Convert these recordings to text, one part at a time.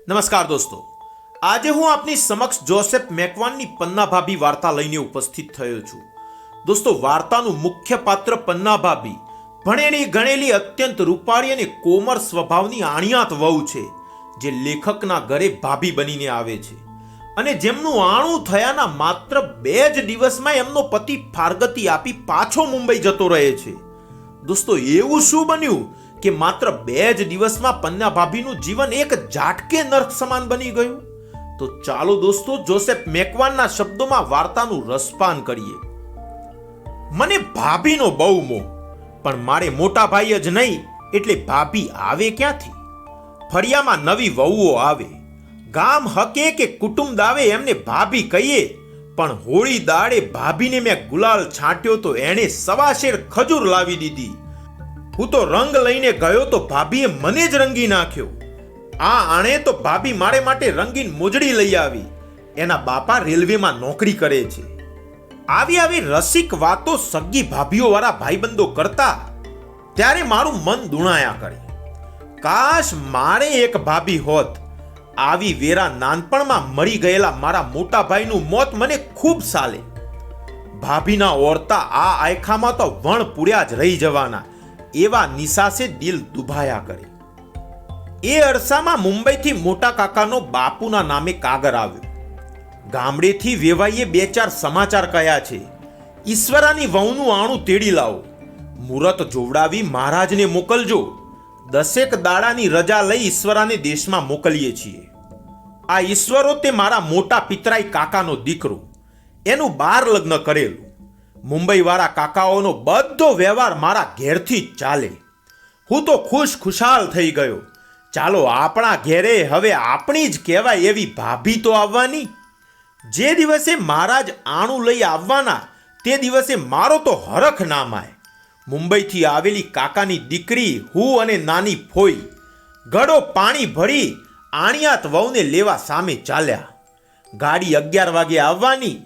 નમસ્કાર દોસ્તો, આજે હું આપની સમક્ષ જોસેફ મેકવાનની પન્ના ભાભી વાર્તા લઈને ઉપસ્થિત થયો છું. દોસ્તો, વાર્તાનું મુખ્ય પાત્ર પન્ના ભાભી ભણેલી ગણેલી અત્યંત રૂપાળી અને કોમળ સ્વભાવની આણિયાત વહુ છે, જે લેખકના ઘરે ભાભી બનીને આવે છે અને જેમનું આણું થયાના માત્ર 2 જ દિવસમાં એમનો પતિ ફારગતી આપી પાછો મુંબઈ જતો રહે છે. દોસ્તો, એવું શું બન્યું કે માત્ર 2 જ દિવસમાં પન્ના ભાભીનું જીવન એક ઝાટકે નર્ક સમાન બની ગયું? તો ચાલો દોસ્તો, જોસેફ મેકવાનના શબ્દોમાં વાર્તાનું રસપાન કરીએ. મને ભાભીનો બહુ મોહ, પણ મારે મોટા ભાઈ જ નહીં, એટલે ભાભી આવે ક્યાંથી? ફળિયામાં નવી વહુઓ આવે, ગામ હકે કે કુટુંબ દાવે એમને ભાભી કહીએ, પણ હોળી દાડે ભાભીને મેં ગુલાલ છાંટ્યો તો એણે 1.25 શેર ખજૂર લાવી દીધી. હું તો રંગ લઈને ગયો તો ભાભીએ મને જ રંગી નાખ્યો. આ આણે તો ભાભી મારે માટે રંગીન મોજડી લઈ આવી. એના બાપા રેલવેમાં નોકરી કરે છે. આવી રસિક વાતો સગી ભાભીઓ વાળા ભાઈબંધો કરતા ત્યારે મારું મન દુણાયા કરે. કાશ મારે એક ભાભી હોત. આવી વેરા નાનપણમાં મરી ગયેલા મારા મોટા ભાઈનું મોત મને ખૂબ સાલે. ભાભીના ઓરતા આ આયખામાં તો વણ પૂર્યા જ રહી જવાના, એવા નિસાસે દિલ દુભાયા કરે. એ અરસામાં મુંબઈથી મોટા કાકાનો બાપુના નામે કાગર આવ્યો. ગામડેથી વેવાઈએ 2-4 સમાચાર કહ્યા છે. ઈશ્વરાની વહુનું આણું તેડી લાવો, મુહૂર્ત જોવડાવી મહારાજને મોકલજો. 10 દાડાની રજા લઈ ઈશ્વરાને દેશમાં મોકલીએ છીએ. આ ઈશ્વરો તે મારા મોટા પિતરાઈ કાકાનો દીકરો, એનું 12 લગ્ન કરેલું. મુંબઈ વાળા કાકાઓનો બધો વ્યવહાર મારા ઘેરથી જ ચાલે. હું તો ખુશાલ થઈ ગયો. ચાલો આપણા ઘેરે હવે આપણી જ કહેવાય એવી ભાભી તો આવવાની. જે દિવસે મહારાજ આણું લઈ આવવાના તે દિવસે મારો તો હરખ ના માય. મુંબઈથી આવેલી કાકાની દીકરી, હું અને નાની ફોઈ ગળો પાણી ભરી આણિયાત વહુને લેવા સામે ચાલ્યા. ગાડી 11 વાગે આવવાની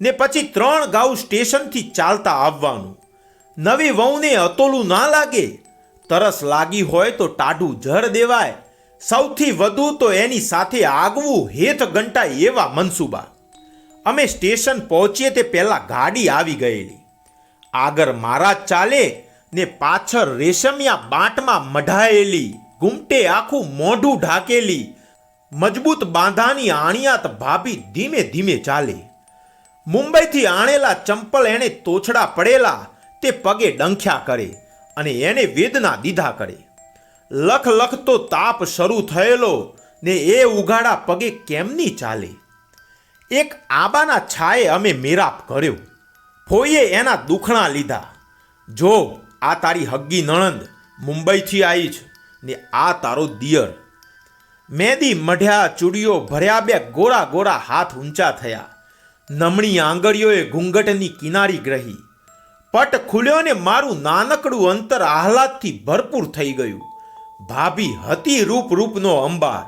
ને પછી 3 ગાઉ સ્ટેશનથી ચાલતા આવવાનું. નવી વહુને અતોલું ના લાગે. તરસ લાગી હોય તો ટાઢું જર દેવાય. સૌથી વધુ તો એની સાથે આગવું હેત ગંટાય એવા મનસુબા. અમે સ્ટેશન પહોંચીએ તે પહેલા ગાડી આવી ગયેલી. આગળ મહારાજ ચાલે ને પાછળ રેશમિયા બાંટમાં મઢાયેલી, ગુમટે આખું મોઢું ઢાકેલી, મજબૂત બાંધાની આણિયાત ભાભી ધીમે ધીમે ચાલે. મુંબઈથી આણેલા ચંપલ એણે તોછડા પડેલા તે પગે ડંખ્યા કરે અને એને વેદના દીધા કરે. લખ તો તાપ શરૂ થયેલો ને એ ઉઘાડા પગે કેમની ચાલે? એક આબાના છાયે અમે મેરાપ કર્યો. ફોઈએ એના દુખણા લીધા. જો આ તારી હગ્ગી નણંદ મુંબઈથી આવી છે ને આ તારો દિયર. મહેંદી મઢ્યા, ચૂડીઓ ભર્યા, 2 ગોરા ગોરા હાથ ઊંચા થયા. નમણી આંગળીઓએ ઘૂંઘટની કિનારી ગ્રહી. પટ ખુલ્યો ને મારું નાનકડું અંતર આહલાદથી ભરપૂર થઈ ગયું. ભાભી હતી રૂપનો અંબાર.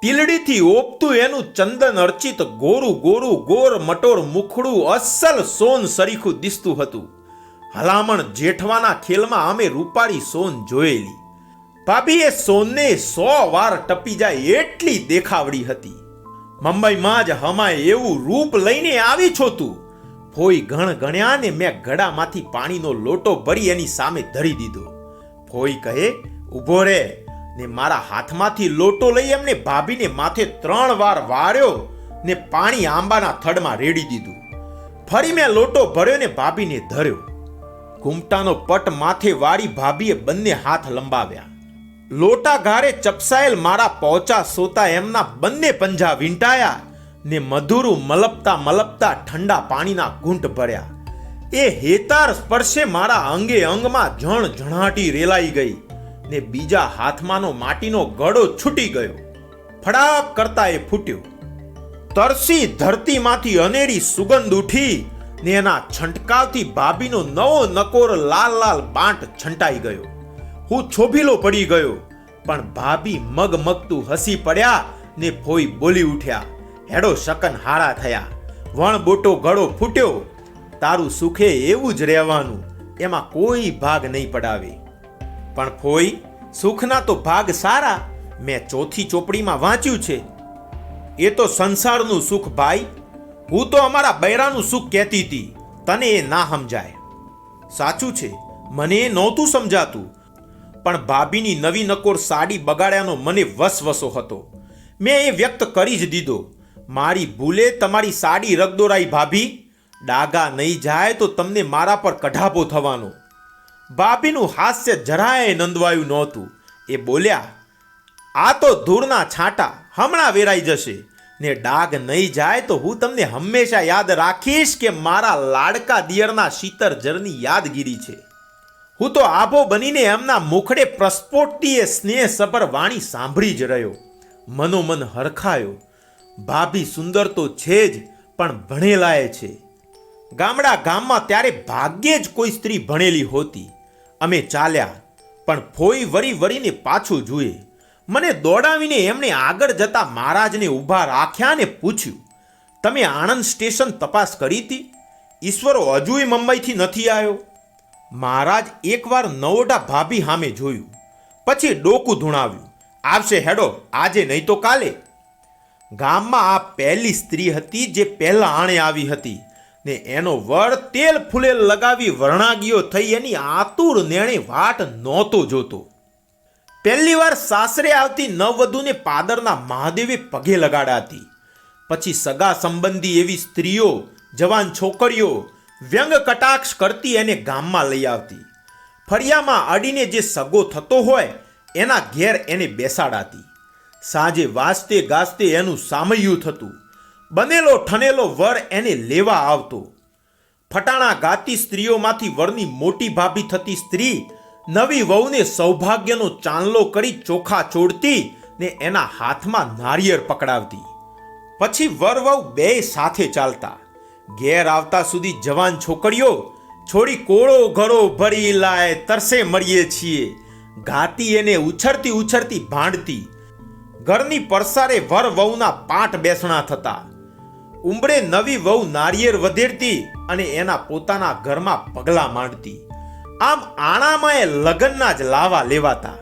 ટીલડીથી ઓપતું એનું ચંદન અર્ચિત ગોર મટોર મુખડું અસલ સોન સરીખું દિસતું હતું. હલામણ જેઠવાના ખેલમાં અમે રૂપાળી સોન જોયેલી. ભાભીએ સોનને 100 વાર ટપી જાય એટલી દેખાવડી હતી. મુંબઈમાં જ હમાય એવું રૂપ લઈને આવી છો તું. ફોઈ ગણ્યા ને મેં ઘડામાંથી પાણીનો લોટો ભરી એની સામે ધરી દીધો. ફોઈ કહે, ઊભો રે, ને મારા હાથમાંથી લોટો લઈ એમને ભાભીને માથે 3 વાર વાળ્યો ને પાણી આંબાના થડમાં રેડી દીધું. ફરી મેં લોટો ભર્યો ને ભાભીને ધર્યો. ઘૂમટાનો પટ માથે વાળી ભાભીએ બંને હાથ લંબાવ્યા. લોટા ઘારે ચપસાયેલ મારા પહોંચા સોતા એમના બંને પંજા વીંટાયા ને મધુરું મલપતા ઠંડા પાણીના ઘૂંટ ભર્યા. એ હેતાર સ્પર્શે મારા અંગે અંગમાં ઝણઝણાટી રેલાઈ ગઈ ને બીજા હાથમાંનો માટીનો ગળો છૂટી ગયો. ફડાક કરતા એ ફૂટ્યો. તરસી ધરતીમાંથી અનેરી સુગંધ ઉઠી ને એના છંટકાવથી ભાભીનો નવો નકોર લાલ બાંટ છંટાઈ ગયો. હું છોભીલો પડી ગયો, પણ ભાભી મગમગતું હસી પડ્યા ને ફોઈ બોલી ઉઠ્યા. હેડો શકન હારા થયા, વણ બોટો ગળો ફૂટ્યો. તારું સુખે એવું જ રહેવાનું, એમાં કોઈ ભાગ નહીં પડાવે. પણ ફોઈ, સુખના તો ભાગ સારા, મેં ચોથી ચોપડીમાં વાંચ્યું છે. એ તો સંસારનું સુખ ભાઈ, હું તો અમારા બૈરાનું સુખ કહેતી હતી, તને એ ના સમજાય. સાચું છે, મને એ નહોતું સમજાતું, પણ ભાભીની નવી નકોર સાડી બગાડ્યાનો મને વસવસો હતો. મેં એ વ્યક્ત કરી જ દીધો. મારી ભૂલે તમારી સાડી રગદોરાઈ ભાભી, ડાગા નહીં જાય તો તમને મારા પર કઢાપો થવાનો. ભાભીનું હાસ્ય જરાય નંદવાયું નહોતું. એ બોલ્યા, આ તો ધૂળના છાંટા, હમણાં વેરાઈ જશે, ને ડાગ નહીં જાય તો હું તમને હંમેશા યાદ રાખીશ કે મારા લાડકા દિયરના શીતર જરની યાદગીરી છે. હું તો આભો બનીને એમના મુખડે પ્રસ્ફોટતી એ સ્નેહસભર વાણી સાંભળી જ રહ્યો. મનોમન હરખાયો. ભાભી સુંદર તો છે જ, પણ ભણેલાએ છે. ગામમાં ત્યારે ભાગ્યે જ કોઈ સ્ત્રી ભણેલી હોતી. અમે ચાલ્યા, પણ ફોઈ વરીને પાછું જુએ. મને દોડાવીને એમણે આગળ જતા મહારાજને ઊભા રાખ્યા ને પૂછ્યું, તમે આણંદ સ્ટેશન તપાસ કરી હતી? ઈશ્વરો હજુય મુંબઈથી નથી આવ્યો? મહારાજ એકવાર નવોડા ભાભી સામે જોયું, પછી ડોકું ધૂણાવ્યું, આવશે હેડો, આજે નહીં તો કાલે. ગામમાં આ પહેલી સ્ત્રી હતી જે પહેલા આણે આવી હતી, ને એનો વર તેલ ફૂલેલ લગાવી વર્ણાગીઓ થઈ એની આતુર નેણે વાટ નહોતો જોતો. પહેલી વાર સાસરે આવતી નવવધુને પાદરના મહાદેવે પગે લગાડાતી. પછી સગા સંબંધી એવી સ્ત્રીઓ, જવાન છોકરીઓ વ્યંગ કટાક્ષ કરતી એને ગામમાં લઈ આવતી. ફળિયામાં અડીને જે સગો થતો હોય એના ઘેર એને બેસાડાતી. સાંજે વાજતે ગાજતે એનું સામૈયું થતું. બનેલો ઠનેલો વર એને લેવા આવતો. ફટાણા ગાતી સ્ત્રીઓમાંથી વરની મોટી ભાભી થતી સ્ત્રી નવી વહુને સૌભાગ્યનો ચાંદલો કરી ચોખા ચોડતી ને એના હાથમાં નારિયેળ પકડાવતી. પછી વર વહુ બેય સાથે ચાલતા. ઘેર આવતા સુધી જવાન છોકરીઓ છોડી કોળો ઘરો ભરી લાય તરસે મળીએ છીએ ગાતી એને ઉછળતી ભાંડતી. ઘરની પરસારે વર વહુના પાટ બેસણા થતા. ઉંબરે નવી વહુ નારિયેળ વધેરતી અને એના પોતાના ઘરમાં પગલા માંડતી. આમ આણામાં એ લગ્નના જ લાવા લેવાતા.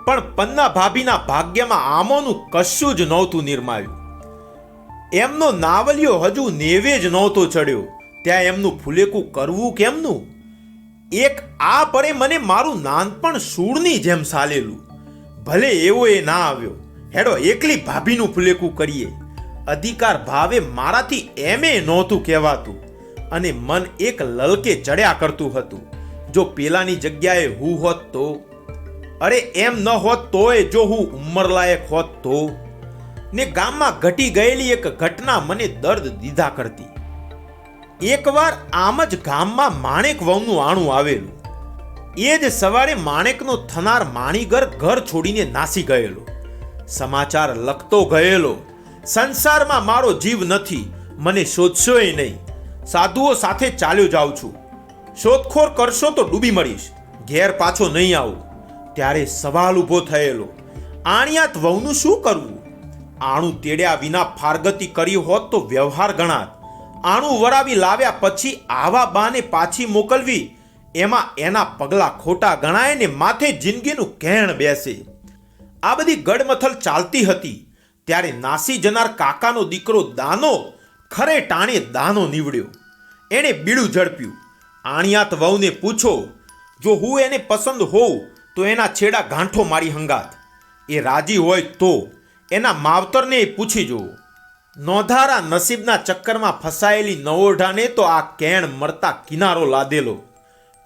પણ પન્ના ભાભીના ભાગ્યમાં આમોનું કશું જ નહોતું નિરમાયું. એમનો નાવલિયો હજુ નેવે જ નહોતો ચડ્યો, ત્યાં એમનું ફુલેકું કરવું કેમનું? એક આ પરે મને મારું નાનપણ સૂળની જેમ સાલેલું. ભલે એવો એ ના આવ્યો, હેડો એકલી ભાભીનું ફુલેકું કરીએ. અધિકાર ભાવે મારાથી એમે નહોતું કહેવાતું, અને મન એક લલકે ચડ્યા કરતું હતું. જો પેલાની જગ્યાએ હું હોત તો, અરે એમ ન હોત તોય જો હું ઉંમરલાયક હોત તો. ને ગામમાં ઘટી ગયેલી એક ઘટના મને દર્દ દીધા કરતી. એકવાર આમ જ ગામમાં માણેક વહુનું આણું આવેલું. એ જ સવારે માણેકનો થનાર માણીગર ઘર છોડીને નાસી ગયેલો. સમાચાર લખતો ગયેલો, સંસારમાં મારો જીવ નથી, મને શોધશોય નહીં, સાધુઓ સાથે ચાલ્યો જાઉં છું, શોધખોળ કરશો તો ડૂબી મરીશ, ઘેર પાછો નહીં આવું. ત્યારે સવાલ ઊભો થયેલો, આણિયાત વહુનું શું કરવું? આણું તેડ્યા વિના ફારગતી કરી હોત તો વ્યવહાર ગણાત. આણું વરાવી લાવ્યા પછી આવા બાને પાછી મોકલવી, એમાં એના પગલા ખોટા ગણાય ને માથે જિંદગીનું કહેણ બેસે. આ બધી ગડમથલ ચાલતી હતી ત્યારે નાસી જનાર કાકાનો દીકરો દાનો ખરે ટાણે દાનો નીવડ્યો. એણે બીડું ઝડપ્યું, આણિયાત વહુને પૂછો, જો હું એને પસંદ હોઉં તો એના છેડા ગાંઠો મારી હંગાત. એ રાજી હોય તો એના માવતરને પૂછી જુઓ. નોંધારા નસીબના ચક્કરમાં ફસાયેલી નવોઢાને તો આ કેણ મળતા કિનારો લાદેલો.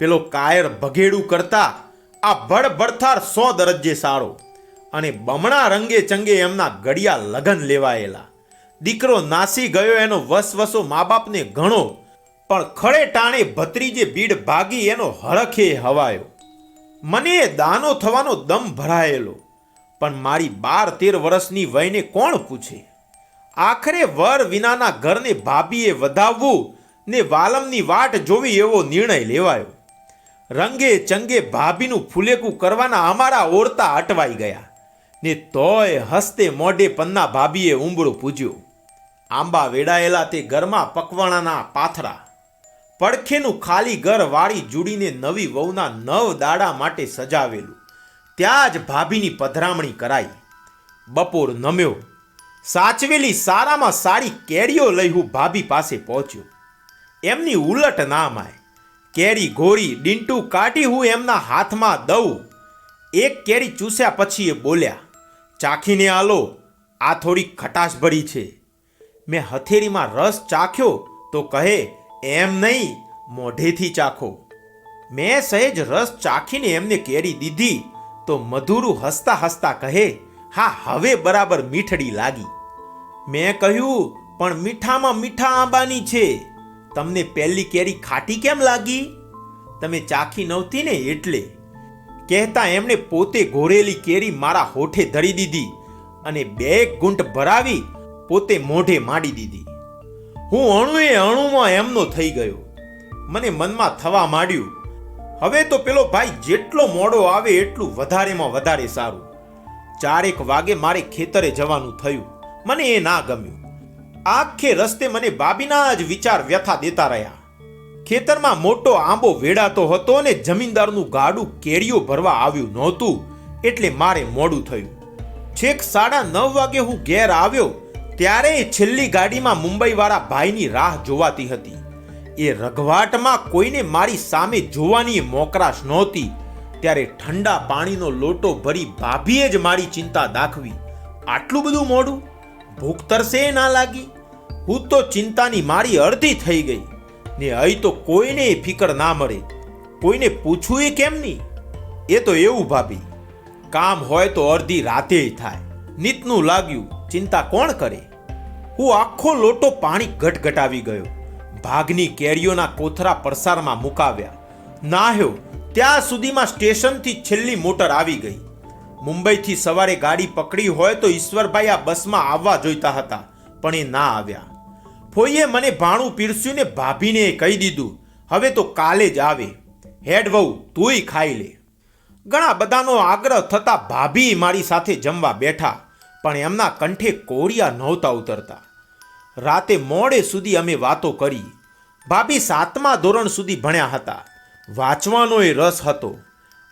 પેલો કાયર ભગેડું કરતા આ ભડભડથાર 100 દરજ્જે સારો. અને બમણા રંગે ચંગે એમના ગળિયા લગન લેવાયેલા. દીકરો નાસી ગયો એનો વસવસો મા બાપને ઘણો, પણ ખડે ટાણે ભત્રીજે ભીડ ભાગી એનો હળખે હવાયો. મને દાનો થવાનો દમ ભરાયેલો, પણ મારી 12-13 વર્ષની વયને કોણ પૂછે? આખરે વર વિનાના ઘરને ભાભીએ વધાવવું ને વાલમની વાટ જોવી એવો નિર્ણય લેવાયો. રંગે ચંગે ભાભીનું ફુલેકું કરવાના અમારા ઓરતા અટવાઈ ગયા, ને તોય હસતે મોઢે પન્ના ભાભીએ ઉંબળો પૂજ્યો. આંબા વેડાયેલા તે ઘરમાં પકવાણાના પાથરા, પડખેનું ખાલી ઘર વાળી જુડીને નવી વહુના 9 દાડા માટે સજાવેલું, ત્યાં જ ભાભીની પધરામણી કરાઈ. બપોર નમ્યો. સાચવેલી સારામાં સારી કેરીઓ લઈ હું ભાભી પાસે પહોંચ્યો. એમની ઉલટ ના માય. કેરી ઘોરી ડીંટું કાઢી હું એમના હાથમાં દઉં. એક કેરી ચૂસ્યા પછી એ બોલ્યા, ચાખીને આલો, આ થોડી ખટાશ ભરી છે. મેં હથેળીમાં રસ ચાખ્યો તો કહે, એમ નહીં, મોઢેથી ચાખો. મેં સહેજ રસ ચાખીને એમને કેરી દીધી તો મધુરું હસતા હસતા કહે, હા હવે બરાબર મીઠડી લાગી. મેં કહ્યું, પણ મીઠામાં મીઠા આંબાની છે, તમને પહેલી કેરી ખાટી કેમ લાગી? તમે ચાખી નહોતી ને એટલે. કહેતા એમણે પોતે ઘોરેલી કેરી મારા હોઠે ધરી દીધી અને 2 ઘૂંટ ભરાવી પોતે મોઢે માંડી દીધી. હું અણુએ અણુમાં એમનો થઈ ગયો. મને મનમાં થવા માંડ્યું, હવે તો પેલો ભાઈ જેટલો મોડો આવે એટલું વધારેમાં વધારે સારું. 4 વાગે મારે ખેતરે જવાનું થયું. મને એ ના ગમ્યું. આખે રસ્તે મને ભાભીના જ વિચાર વ્યથા દેતા રહ્યા. ખેતરમાં મોટો આંબો વેડાતો હતો અને જમીનદારનું ગાડું કેરીઓ ભરવા આવ્યું નહોતું એટલે મારે મોડું થયું. છેક 9:30 વાગે હું ઘેર આવ્યો ત્યારે છેલ્લી ગાડીમાં મુંબઈવાળા ભાઈની રાહ જોવાતી હતી. એ રઘવાટમાં કોઈને મારી સામે જોવાની મોકરાશ નહોતી ત્યારે ઠંડા પાણીનો લોટો ભરી ભાભીએ જ મારી ચિંતા દાખવી. આટલું બધું મોડું? ભૂખ તરસે ના લાગી? હું તો ચિંતાની મારી અડધી થઈ ગઈ ને અહીં તો કોઈને ફિકર ના મળે. કોઈને પૂછવું એ કેમ નહીં? એ તો એવું ભાભી, કામ હોય તો અડધી રાતે થાય. નીતનું લાગ્યું, ચિંતા કોણ કરે? હું આખો લોટો પાણી ગટગટાવી ગયો. ભાગની કેરીઓના કોથરા પરસારમાં મુકાવ્યા. નાહ્યો ત્યાં સુધીમાં સ્ટેશનથી છેલ્લી મોટર આવી ગઈ. મુંબઈથી સવારે ગાડી પકડી હોય તો ઈશ્વરભાઈ આ બસમાં આવવા જોઈતા હતા, પણ એ ના આવ્યા. ફોઈએ મને ભાણું પીરસ્યું ને ભાભીને કહી દીધું, હવે તો કાલે જ આવે. હેડ વહુ, તુંય ખાઈ લે. ઘણા બધાનો આગ્રહ થતા ભાભી મારી સાથે જમવા બેઠા, પણ એમના કંઠે કોરિયા નહોતા ઉતરતા. રાતે મોડે સુધી અમે વાતો કરી. ભાભી 7મા ધોરણ સુધી ભણ્યા હતા. વાંચવાનોય રસ હતો.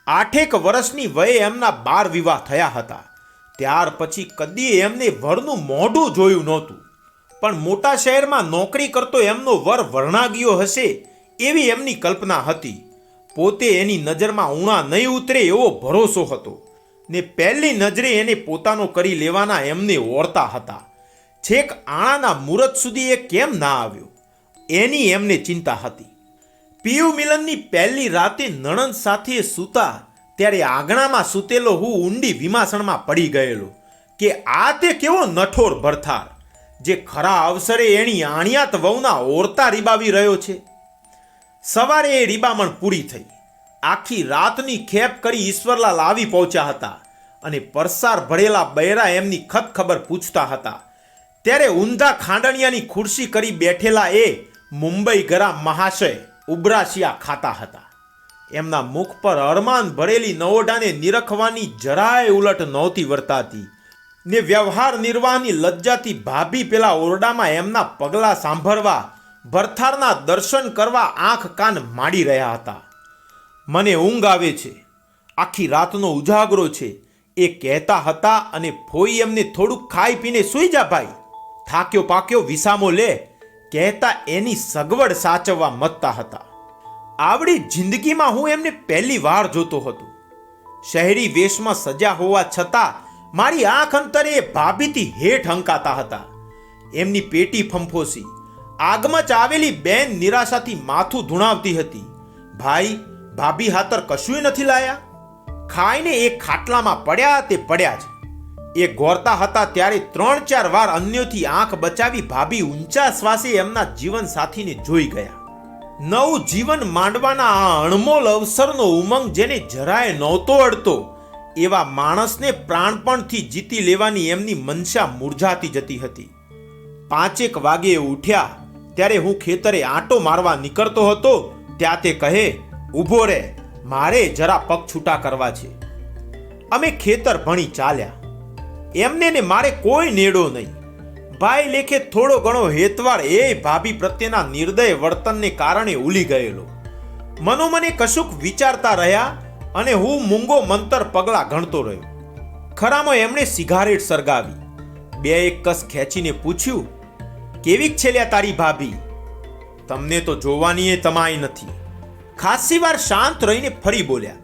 8 વર્ષની વયે એમના 12 વિવાહ થયા હતા. ત્યાર પછી કદી એમને વરનું મોઢું જોયું નહોતું. પણ મોટા શહેરમાં નોકરી કરતો એમનો વર વર્ણાગીયો હશે એવી એમની કલ્પના હતી. પોતે એની નજરમાં ઊણા નહીં ઉતરે એવો ભરોસો હતો ને પહેલી નજરે એને પોતાનો કરી લેવાના એમને ઓળતા હતા. છેક આણાના મુહૂર્ત સુધી એ કેમ ના આવ્યો એની એમને ચિંતા હતી. પીયુ મિલનની પહેલી રાતે નણંદ સાથે સૂતા ત્યારે આંગણામાં સૂતેલો હું ઊંડી વિમાસણમાં પડી ગયેલો કે આ તે કેવો નઠોર ભરથાર જે ખરા અવસરે એની આણિયાત વહુના ઓરતા રીબાવી રહ્યો છે. સવારે એ રીબામણ પૂરી થઈ. આખી રાતની ખેપ કરી ઈશ્વરલાલ આવી પહોંચ્યા હતા અને પરસાર ભરેલા બૈરા એમની ખત ખબર પૂછતા હતા. ત્યારે ઊંધા ખાંડણિયાની ખુરશી કરી બેઠેલા એ મુંબઈ ગરા મહાશય ઉબરાશિયા ખાતા હતા. એમના મુખ પર અરમાન ભરેલી નવોડાને નિરખવાની જરાય ઉલટ નહોતી વર્તાતી ને વ્યવહાર નિર્વાહની લજ્જાથી ભાભી પેલા ઓરડામાં એમના પગલાં સાંભળવા ભરથારના દર્શન કરવા આંખ કાન માંડી રહ્યા હતા. મને ઊંઘ આવે છે, આખી રાતનો ઉજાગરો છે એ કહેતા હતા અને ફોઈ એમને થોડુંક ખાઈ પીને સૂઈ જા ભાઈ, થાક્યો પાક્યો વિસામો લે કહેતા એની સગવડ સાચવવા મથતા હતા. આવડી જિંદગીમાં હું એમને પહેલી વાર જોતો હતો. શહેરી વેશમાં સજા હોવા છતાં મારી આંખ અંતરે એ ભાભીથી હેઠ હંકાતા હતા. એમની પેટી ફંફોસી. આગમાં જ આવેલી બેન નિરાશાથી માથું ધૂણાવતી હતી. ભાઈ, ભાભી હાતર કશુંય નથી લાયા? ખાઈને એ ખાટલામાં પડ્યા તે પડ્યા જ. એ ગોરતા હતા ત્યારે 3-4 વાર અન્યોથી આંખ બચાવી ભાભી ઊંચા શ્વાસે એમના જીવન સાથીને જોઈ ગયા. નવું જીવન માંડવાના આ અણમોલ અવસરનો ઉમંગ જેને જરાય નહોતો અડતો એવા માણસને પ્રાણપણથી જીતી લેવાની એમની મનસા મૂર્જાતી જતી હતી. 5 વાગે ઉઠ્યા ત્યારે હું ખેતરે આંટો મારવા નીકળતો હતો ત્યાં તે કહે, ઊભો રે, મારે જરા પગ છૂટા કરવા છે. અમે ખેતર ભણી ચાલ્યા. એમને ને મારે કોઈ નેડો નહીં. ભાઈ લેખે થોડો ઘણો હેતવાર એ ભાભી પ્રત્યેના નિર્દય વર્તનને કારણે ઉલી ગયેલો. મનોમને કશુંક વિચારતા રહ્યા અને હું મૂંગો મંતર પગલા ગણતો રહ્યો. ખરામાં એમણે સિગારેટ સળગાવી, બે એક કસ ખેંચીને પૂછ્યું, કેવીક છે લ્યા તારી ભાભી? તમને તો જોવાની એ તમાય નથી. ખાસી વાર શાંત રહીને ફરી બોલ્યા,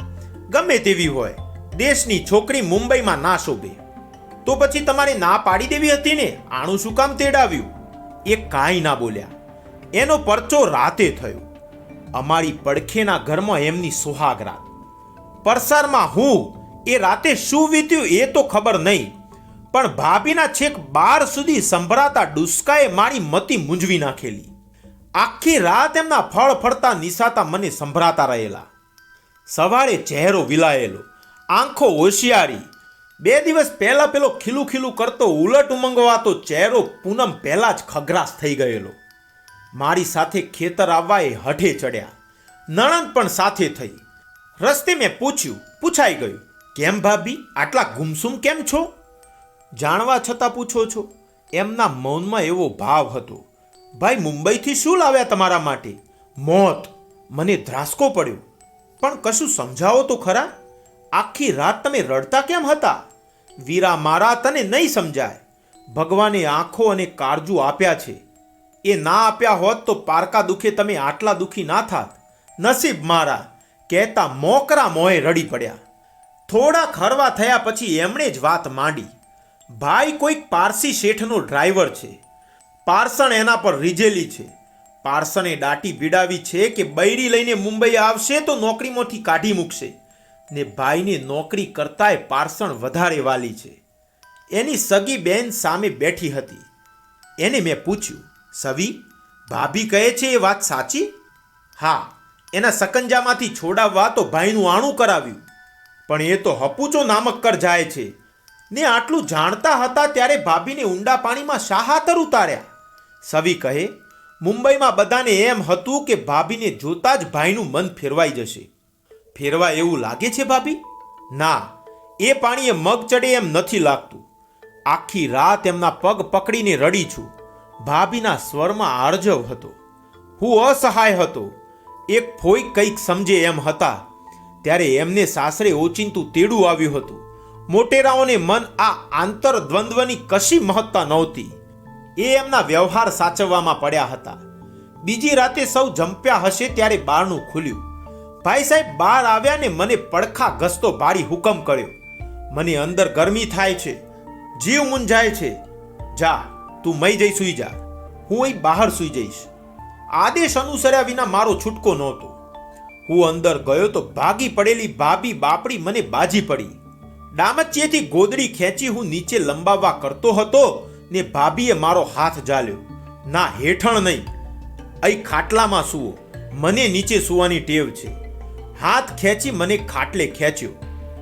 ગમે તેવી હોય, દેશની છોકરી મુંબઈમાં ના શોભે. તો પછી તમારે ના પાડી દેવી હતી ને, આણું શું કામ તેડાવ્યું? એ કાંઈ ના બોલ્યા. એનો પરચો રાતે થયો. અમારી પડખેના ઘરમાં એમની સુહાગ રાત. પરસારમાં હું એ રાતે શું વીત્યું એ તો ખબર નહીં, પણ ભાભીના છેક 12 સુધી સંભળાતા ડુસકાએ મારી મતી મૂંઝવી નાખેલી. આખી રાત એમના ફળ ફળતા નિસાતા મને સંભળાતા રહેલા. સવારે ચહેરો વિલાયેલો, આંખો હોશિયારી. 2 દિવસ પહેલા પેલો ખીલું ખીલું કરતો ઉલટ ઉમંગવાતો ચહેરો પૂનમ પહેલા જ ખગ્રાસ થઈ ગયેલો. મારી સાથે ખેતર આવવા એ હઠે ચડ્યા. નણંદ પણ સાથે થઈ. રસ્તે મેં પૂછાઈ ગયું, કેમ ભાભી આટલા ગુમસુમ કેમ છો? જાણવા છતાં પૂછો છો? એમના મૌનમાં એવો ભાવ હતો, ભાઈ મુંબઈથી શું લાવ્યા તમારા માટે? મોત! મને ધ્રાસકો પડ્યો. પણ કશું સમજાવો તો ખરા. આખી રાત તમે રડતા કેમ હતા? વીરા મારા, તને નહીં સમજાય. ભગવાને આંખો અને કાળજું આપ્યા છે. એ ના આપ્યા હોત તો પારકા દુખે તમે આટલા દુખી ના થાત. નસીબ મારા, કહેતા મોકરા મોંએ રડી પડ્યા. થોડાક હરવા થયા પછી એમણે જ વાત માંડી. ભાઈ કોઈક પારસી શેઠનો ડ્રાઈવર છે. પાર્સણ એના પર રીઝેલી છે. પાર્સણે દાટી ભીડાવી છે કે બૈરી લઈને મુંબઈ આવશે તો નોકરીમાંથી કાઢી મૂકશે, ને ભાઈને નોકરી કરતાંય પાર્સણ વધારે વાલી છે. એની સગી બેન સામે બેઠી હતી. એને મેં પૂછ્યું, સવી, ભાભી કહે છે એ વાત સાચી? હા, એના સકંજામાંથી છોડાવવા તો ભાઈનું આણું કરાવ્યું, પણ એ તો હપુચો નામક્કર જાય છે. ને આટલું જાણતા હતા ત્યારે ભાભીને ઊંડા પાણીમાં શા હાતર ઉતાર્યા? સવી કહે, મુંબઈમાં બધાને એમ હતું કે ભાભીને જોતા જ ભાઈનું મન ફેરવાઈ જશે. ફેરવા એવું લાગે છે ભાભી? ના, એ પાણીએ મગ ચડે એમ નથી લાગતું. આખી રાત એમના પગ પકડીને રડી છું. ભાભીના સ્વરમાં આર્જવ હતો. હું અસહાય હતો. એક ફોઈ કંઈક સમજે એમ હતા ત્યારે એમને સાસરે ઓચિંતું તેડું આવ્યું હતું. મોટેરાઓને મન આ આંતરદ્વંદ્વની કશી મહત્તા નહોતી. એ એમના વ્યવહાર સાચવવામાં પડ્યા હતા. બીજી રાતે સૌ જંપ્યા હશે ત્યારે બારણું ખુલ્યું. ભાઈ સાહેબ બહાર આવ્યા ને મને પડખા ઘસતો ભારી હુકમ કર્યો. મને અંદર ગરમી થાય છે, જીવ મૂંઝાય છે. જા, તું મઈ જઈ સૂઈ જા, હું અહીં બહાર સૂઈ જઈશ. આદેશ અનુસર્યા વિના મારો છૂટકો નહોતો. હું અંદર ગયો તો ભાગી પડેલી ભાભી બાપડી મને બાજી પડી. ડામચીએથી ગોદડી ખેંચી હું નીચે લંબાવવા કરતો હતો ને ભાભીએ મારો હાથ ઝાલ્યો. ના, હેઠળ નહીં, અહીં ખાટલામાં સૂવો, મને નીચે સૂવાની ટેવ છે. હાથ ખેંચી મને ખાટલે ખેંચ્યો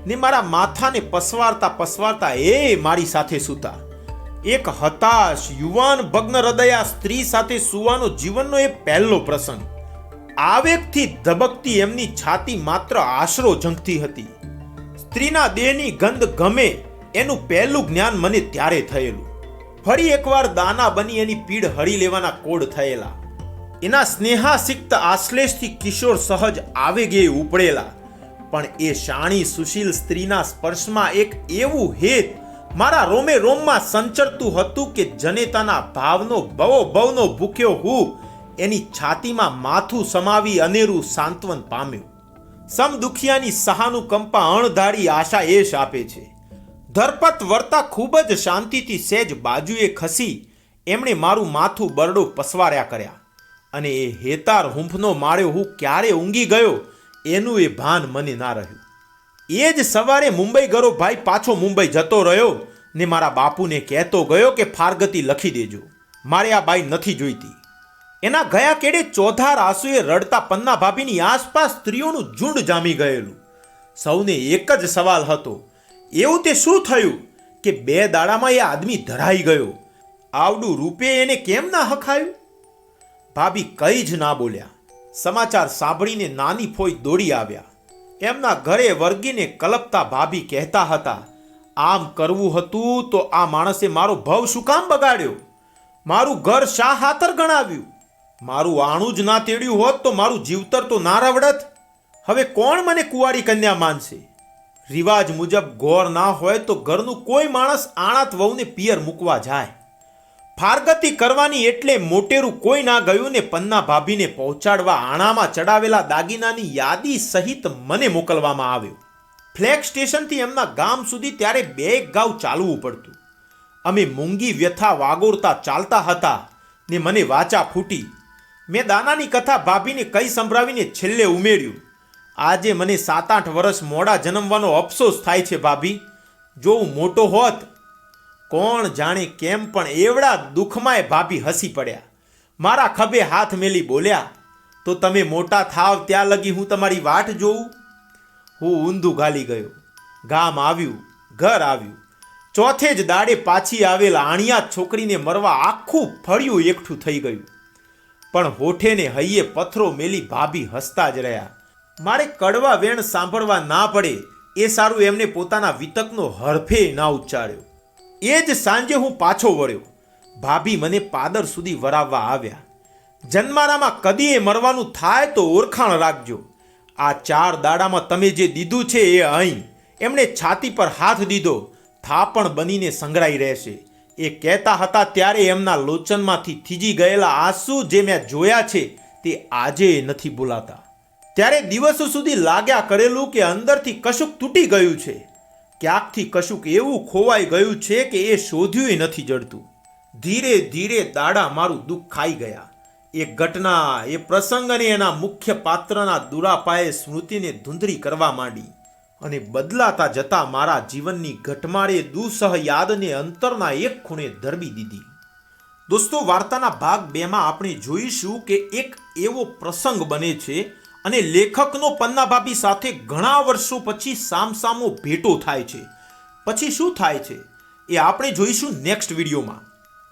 ને મારા માથાને પસવારતા એ મારી સાથે સૂતા. એક હતાશ યુવાન ભગ્ન હૃદયા સ્ત્રી સાથે સૂવાનો જીવનનો એ પહેલો પ્રસંગ. આવેગથી ધબકતી એમની છાતી માત્ર આશરો ઝંખતી હતી. સ્ત્રીના દેહની ગંધ ગમે એનું પહેલું જ્ઞાન મને ત્યારે થયેલું. ફરી એકવાર દાના બની એની પીડ હરી લેવાના કોડ થયેલા. એના સ્નેહાસિક્ત આશ્લેષથી કિશોર સહજ આવેગે ઉપડેલા. પણ એ શાણી સુશીલ સ્ત્રીના સ્પર્શમાં એક એવું હેત મારા રોમે રોમમાં સંચરતું હતું કે જનેતાના ભાવનો ભવનો ભૂખ્યો હું એની છાતીમાં માથું સમાવી અનેરું સાંત્વન પામ્યું. સમદુખિયાની સહાનુકંપા અણધારી આશા એશ આપે છે. ધરપત વર્તા ખૂબ જ શાંતિથી સહેજ બાજુએ ખસી એમણે મારું માથું બરડો પસવાર્યા કર્યા. અને એ હેતાર હૂંફનો માળ્યો હું ક્યારે ઊંઘી ગયો એનું એ ભાન મને ના રહ્યું. એ જ સવારે મુંબઈ ગયો ભાઈ પાછો મુંબઈ જતો રહ્યો ને મારા બાપુને કહેતો ગયો કે ફારગતી લખી દેજો, મારે આ બાઈ નથી જોઈતી. એના ગયા કેડે ચોધાર આંસુએ રડતા પન્ના ભાભીની આસપાસ સ્ત્રીઓનું ઝુંડ જામી ગયેલું. સૌને એક જ સવાલ હતો, એવું તે શું થયું કે 2 દાડામાં એ આદમી ધરાઈ ગયો? આવડું રૂપે એને કેમ ના હખાયું? ભાભી કંઈ જ ના બોલ્યા. સમાચાર સાંભળીને નાની ફોઈ દોડી આવ્યા. એમના ઘરે વર્ગીને કલપતા ભાભી કહેતા હતા, આમ કરવું હતું તો આ માણસે મારો ભવ શું કામ બગાડ્યો? મારું ઘર શા હાતર ગણાવ્યું? મારું આણું જ ના તેડ્યું હોત તો મારું જીવતર તો ના રવડત. હવે કોણ મને કુંવારી કન્યા માનશે? રિવાજ મુજબ ગોર ના હોય તો ઘરનું કોઈ માણસ આણાત વહુને પિયર મૂકવા જાય. ફારગતી કરવાની એટલે મોટેરું કોઈ ના ગયું ને પન્ના ભાભીને પહોંચાડવા આણામાં ચડાવેલા દાગીનાની યાદી સહિત મને મોકલવામાં આવ્યો. ફ્લેગ સ્ટેશનથી એમના ગામ સુધી ત્યારે 2 ગાઉ ચાલવું પડતું. અમે મૂંગી વ્યથા વાગોરતા ચાલતા હતા ને મને વાચા ફૂટી. મેં દાનાની કથા ભાભીને કઈ સંભળાવીને છેલ્લે ઉમેર્યું, આજે મને 7-8 વર્ષ મોડા જન્મવાનો અફસોસ થાય છે ભાભી. જો હું મોટો હોત. કોણ જાણે કેમ પણ એવડા દુઃખમાંય ભાભી હસી પડ્યા. મારા ખભે હાથ મેલી બોલ્યા, તો તમે મોટા થાવ ત્યાં લગી હું તમારી વાટ જોઉં. હું ઊંધું ગાલી ગયો. ગામ આવ્યું, ઘર આવ્યું. ચોથે જ દાડે પાછી આવેલા આણિયા છોકરીને મરવા આખું ફળિયું એકઠું થઈ ગયું. પણ હોઠે ને હૈયે પથ્થરો મેલી ભાભી હસતા જ રહ્યા. મારે કડવા વેણ સાંભળવા ના પડે એ સારું એમને પોતાના વિતકનો હરફે ના ઉચ્ચાર્યો. એ જ સાંજે હું પાછો વળ્યો. ભાભી મને પાદર સુધી વરાવવા આવ્યા. જન્મારામાં કદીએ મરવાનું થાય તો ઓળખાણ રાખજો. આ 4 દાડામાં તમે જે દીધું છે એ અહીં. એમણે છાતી પર હાથ દીધો. થાપણ બનીને સંઘરાઈ રહેશે. એ કહેતા હતા ત્યારે એમના લોચનમાંથી થીજી ગયેલા આંસુ જે મેં જોયા છે તે આજે નથી ભૂલાતા. ત્યારે દિવસો સુધી લાગ્યા કરેલું કે અંદરથી કશુંક તૂટી ગયું છે. ક્યાંકથી કશુંક એવું ખોવાઈ ગયું છે કે એ શોધ્યું નથી જડતું. ધીરે ધીરે દાડા મારું દુઃખ ખાઈ ગયા. એ ઘટના, એ પ્રસંગ અને એના મુખ્ય પાત્રના દુરાપાએ સ્મૃતિને ધૂંધળી કરવા માંડી અને બદલાતા જતા મારા જીવનની ઘટમાળે દુઃસહ યાદને અંતરના એક ખૂણે ધરબી દીધી. દોસ્તો, વાર્તાના ભાગ 2માં આપણે જોઈશું કે એક એવો પ્રસંગ બને છે અને લેખકનો પન્ના ભાભી સાથે ઘણા વર્ષો પછી સામસામો ભેટો થાય છે. પછી શું થાય છે એ આપણે જોઈશું નેક્સ્ટ વિડીયોમાં.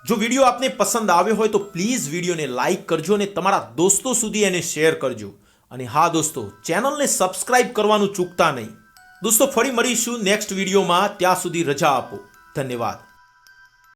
જો વિડીયો આપને પસંદ આવ્યો હોય તો પ્લીઝ વિડીયોને લાઈક કરજો અને તમારા દોસ્તો સુધી એને શેર કરજો. અને હા દોસ્તો, ચેનલને સબસ્ક્રાઇબ કરવાનું ચૂકતા નહીં. દોસ્તો, ફરી મળીશું નેક્સ્ટ વિડીયોમાં. ત્યાં સુધી રજા આપો. ધન્યવાદ.